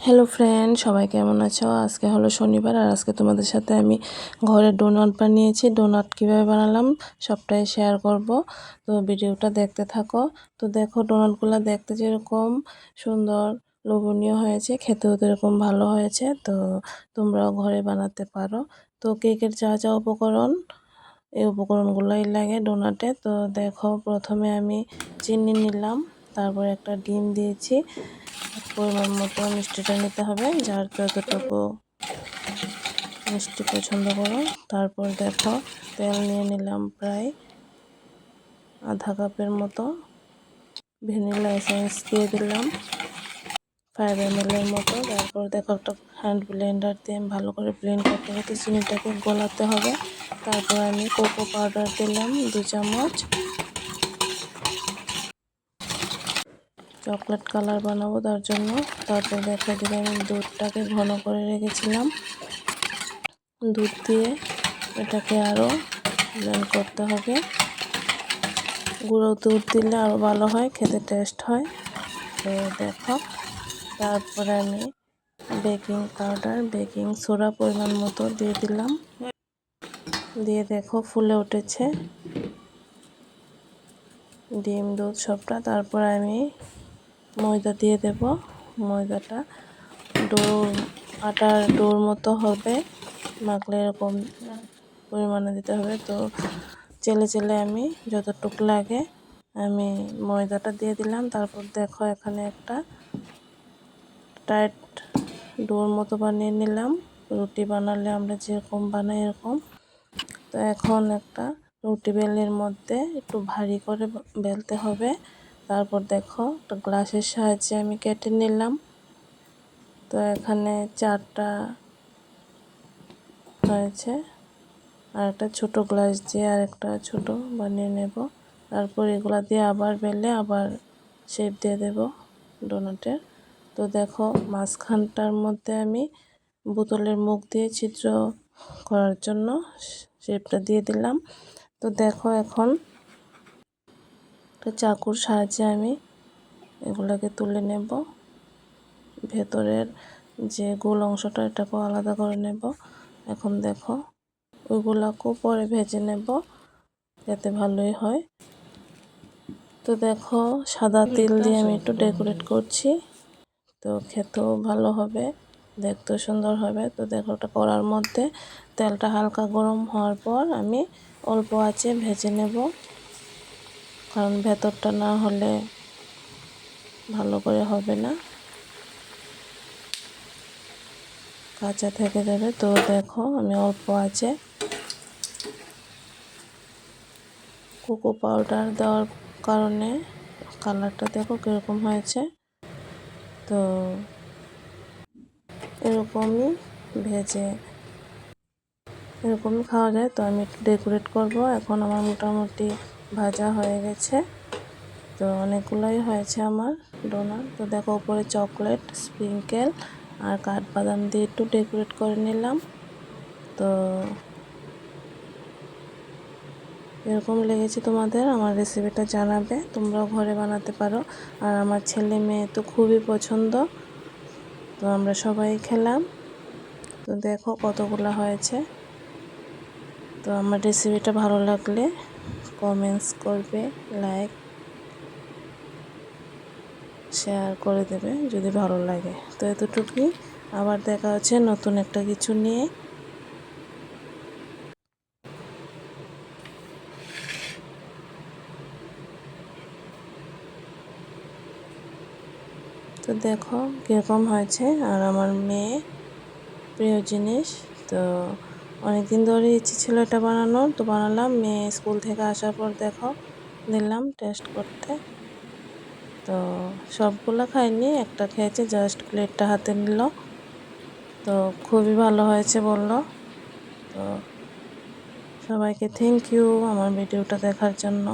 Hello friend, সবাই কেমন আছো? আজকে হলো শনিবার আর আজকে তোমাদের সাথে আমি ঘরে ডোনাট বানিয়েছি। ডোনাট কিভাবে বানালাম সবটাই শেয়ার করব, তো ভিডিওটা দেখতে থাকো। তো দেখো, ডোনাটগুলো দেখতে যেরকম সুন্দর লোভনীয় হয়েছে, খেতেও এরকম ভালো হয়েছে। তো তোমরাও ঘরে বানাতে পারো। তো কেকের যা যা উপকরণ, এই উপকরণগুলোই লাগে ডোনাটে। তো দেখো, প্রথমে আমি চিনি নিলাম, তারপর একটা ডিম দিয়েছি। পরিমাণ মতো মিষ্টিটা নিতে হবে, যার যতটুকু মিষ্টি পছন্দ করো। তারপর দেখো, তেল নিয়ে নিলাম প্রায় আধা কাপের মতো। ভ্যানিলা এসেন্স দিয়ে দিলাম 5 ml এর মতো। তারপর দেখো, একটা হ্যান্ড ব্লেন্ডার দিয়ে আমি ভালো করে ব্লেন্ড করতে হবে। চিনিটাকে গলাতে হবে। তারপর আমি কোকো পাউডার দিলাম 2 চামচ। চকলেট কালার বানাবো তার জন্য। তারপর দেখা দিলে আমি দুধটাকে ঘন করে রেখেছিলাম, দুধ দিয়ে এটাকে আরও ব্লেন্ড করতে হবে। গুঁড়ো দুধ দিলে আরও ভালো হয়, খেতে টেস্ট হয়। তো দেখো, তারপরে আমি বেকিং পাউডার, বেকিং সোডা পরিমাণ মতো দিয়ে দিলাম। দিয়ে দেখো, ফুলে উঠেছে ডিম দুধ সবটা। তারপর আমি ময়দা দিয়ে দেব। ময়দাটা আটার ডোর মতো হবে, মাখলে এরকম পরিমাণে দিতে হবে। তো চেলে চেলে আমি যতটুকু লাগে আমি ময়দাটা দিয়ে দিলাম। তারপর দেখো, এখানে একটা টাইট ডোর মতো বানিয়ে নিলাম। রুটি বানালে আমরা যেরকম বানাই এরকম। তো এখন একটা রুটি বেলের মধ্যে একটু ভারী করে বেলতে হবে। তারপর দেখো, একটা গ্লাসের সাহায্যে আমি কেটে নিলাম। তো এখানে 4টা হয়েছে। আর একটা ছোটো গ্লাস দিয়ে আর একটা ছোটো বানিয়ে নেব। তারপর এগুলা দিয়ে আবার বেলে আবার শেপ দিয়ে দেব ডোনাটের। তো দেখো, মাঝখানটার মধ্যে আমি বোতলের মুখ দিয়ে ছিদ্র করার জন্য শেপটা দিয়ে দিলাম। তো দেখো, এখন একটা চাকুর সাহায্যে আমি এগুলাকে তুলে নেব। ভেতরের যে গোল অংশটা, এটাকেও আলাদা করে নেব। এখন দেখো, ওইগুলাকেও পরে ভেজে নেব, যাতে ভালোই হয়। তো দেখো, সাদা তিল দিয়ে আমি একটু ডেকোরেট করছি। তো খেতেও ভালো হবে, দেখতেও সুন্দর হবে। তো দেখো, ওটা করার মধ্যে তেলটা হালকা গরম হওয়ার পর আমি অল্প আঁচে ভেজে নেব, কারণ ভেতরটা না হলে ভালো করে হবে না, কাঁচা থেকে যাবে। তো দেখো, আমি অল্প আঁচে, কোকো পাউডার দেওয়ার কারণে কালারটা দেখো কীরকম হয়েছে। তো এরকমই ভেজে এরকমই খাওয়া যায়। তো আমি একটু ডেকোরেট করব। এখন আমার মোটামুটি ভাজা হয়ে গেছে। তো অনেকগুলোই হয়েছে আমার ডোনাট। তো দেখো, উপরে চকলেট স্প্রিঙ্কেল আর কাঠবাদাম দিয়ে একটু ডেকোরেট করে নিলাম। তো এরকম লেগেছে তোমাদের, আমার রেসিপিটা জানাবে, তোমরাও ঘরে বানাতে পারো। আর আমার ছেলে মেয়ে তো খুবই পছন্দ। তো আমরা সবাই খেলাম। তো দেখো কতগুলো হয়েছে। তো আমার রেসিপিটা ভালো লাগলে কমেন্টস করবে, লাইক শেয়ার করে দেবে যদি ভালো লাগে। তো এতটুকুই, আবার দেখা হচ্ছে নতুন একটা কিছু নিয়ে। তো দেখো কীরকম হয়েছে। আর আমার মেয়ে প্রিয় জিনিস। তো অনেকদিন ধরে ইচ্ছে ছিল এটা বানানোর, তো বানালাম। মেয়ে স্কুল থেকে আসার পর দেখো দিলাম টেস্ট করতে। তো সবগুলো খাইনি, একটা খেয়েছে, জাস্ট প্লেটটা হাতে নিল। তো খুবই ভালো হয়েছে বলল। তো সবাইকে থ্যাংক ইউ আমার ভিডিওটা দেখার জন্য।